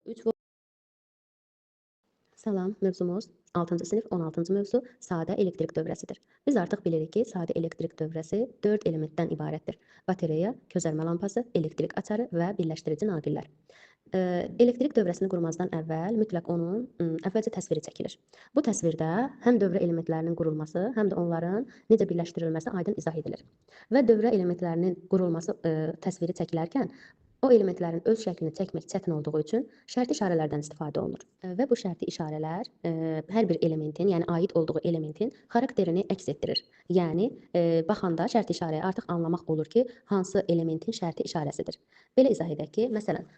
3 Salam, mövzumuz 6-cı sinif 16-cı mövzu sadə elektrik dövrəsidir. Biz artıq bilirik ki, sadə elektrik dövrəsi 4 elementdən ibarətdir. Batereya, közərmə lampası, elektrik açarı və birləşdirici naqillər. Elektrik dövrəsini qurmazdan əvvəl mütləq onun əvvəlcə təsviri çəkilir. Bu təsvirdə həm dövrə elementlərinin qurulması, həm də onların necə birləşdirilməsi aydın izah edilir. Və dövrə elementlərinin qurulması təsviri çəkilərkən o elementlərin öz şəklini çəkmək çətin olduğu üçün şərti işarələrdən istifadə olunur. Və bu şərti işarələr hər bir elementin, yəni aid olduğu elementin xarakterini əks etdirir. Yəni baxanda şərti işarəyə artıq anlamaq olur ki, hansı elementin şərti işarəsidir. Belə izah edək ki, məsələn,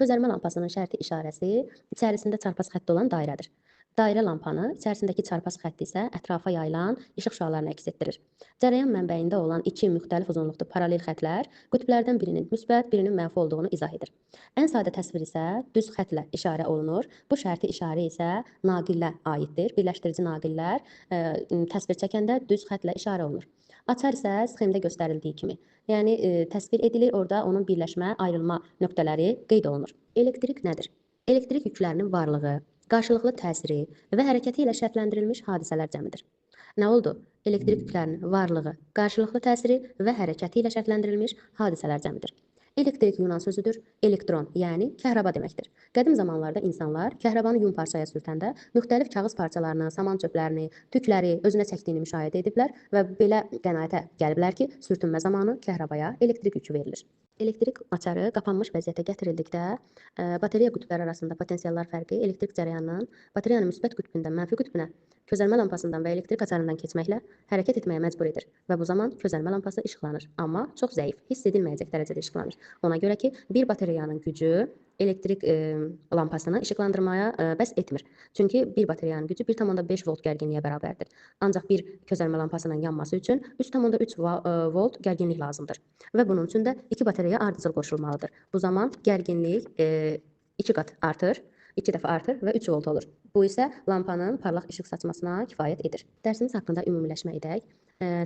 közərmə lampasının şərti işarəsi içərisində çarpaz xətti olan dairədir. Dairə lampanı, içərisindəki çarpaz xətt isə ətrafa yayılan işıq şüalarını əks etdirir. Cərəyan mənbəyində olan iki müxtəlif uzunluqda paralel xəttlər qütblərdən birinin müsbət, birinin mənfi olduğunu izah edir. Ən sadə təsvir isə düz xəttlə işarə olunur. Bu şərti işarə isə naqillə aiddir. Birləşdirici naqillər təsvir çəkəndə düz xəttlə işarə olunur. Açar isə sxemdə göstərildiyi kimi. Yəni təsvir edilir, orada onun birləşmə, ayrılma nöqtələri qeyd olunur. Elektrik nədir? Elektrik yüklərinin varlığı, qarşılıqlı təsiri və hərəkəti ilə şərtləndirilmiş hadisələr cəmidir. Nə oldu? Elektrik yüklərinin varlığı, qarşılıqlı təsiri və hərəkəti ilə şərtləndirilmiş hadisələr cəmidir. Elektrik Yunan sözüdür. Elektron, yəni kəhraba deməkdir. Qədim zamanlarda insanlar kəhrabanı yun parçaya sürtəndə müxtəlif kağız parçalarını, saman çöplərini, tükləri özünə çəkdiyini müşahidə ediblər və belə qənaətə gəliblər ki, sürtünmə zamanı kəhrabaya elektrik yükü verilir. Elektrik açarı qapanmış vəziyyətə gətirildikdə batereya qütbləri arasında potensiallar fərqi elektrik cərəyanının batereyanın müsbət qütbündən mənfi qütbünə közərmə lampasından və elektrik açarından keçməklə hərəkət etməyə məcbur edir və bu zaman közərmə lampası işıqlanır, amma çox zəif, hiss edilməyəcək dərəcədə işıqlanır. Ona görə ki, bir batereyanın gücü elektrik lampasını işıqlandırmaya bəs etmir. Çünki bir batereyanın gücü 1,5 volt gərginliyə bərabərdir. Ancaq bir közərmə lampasının yanması üçün 3,3 volt gərginlik lazımdır. Və bunun üçün də 2 batereya ardıcıl qoşulmalıdır. Bu zaman gərginlik 2 qat artır, 2 dəfə artır və 3 volt olur. Bu isə lampanın parlaq işıq saçmasına kifayət edir. Dərsimiz haqqında ümumiləşmə edək.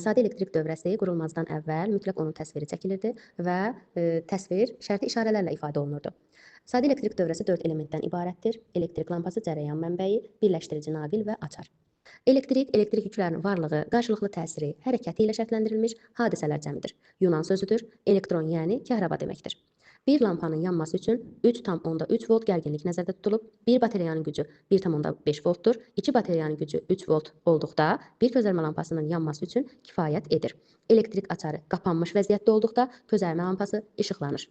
Sadə elektrik dövrəsi qurulmazdan əvvəl mütləq onun təsviri çəkilirdi və təsvir şərti işarələrlə ifadə olunurdu. Sadə elektrik dövrəsi 4 elementdən ibarətdir. Elektrik lampası, cərəyan mənbəyi, birləşdirici naqil və açar. Elektrik yüklərinin varlığı, qarşılıqlı təsiri, hərəkəti ilə şərtləndirilmiş hadisələr cəmidir. Yunan sözüdür. Elektron, yəni kəhraba deməkdir. Bir lampanın yanması üçün 3,3 volt gərginlik nəzərdə tutulub. Bir batereyanın gücü 1,5 voltdur. 2 batereyanın gücü 3 volt olduqda bir közərmə lampasının yanması üçün kifayət edir. Elektrik açarı qapanmış vəziyyətdə olduqda közərmə lampası işıqlanır.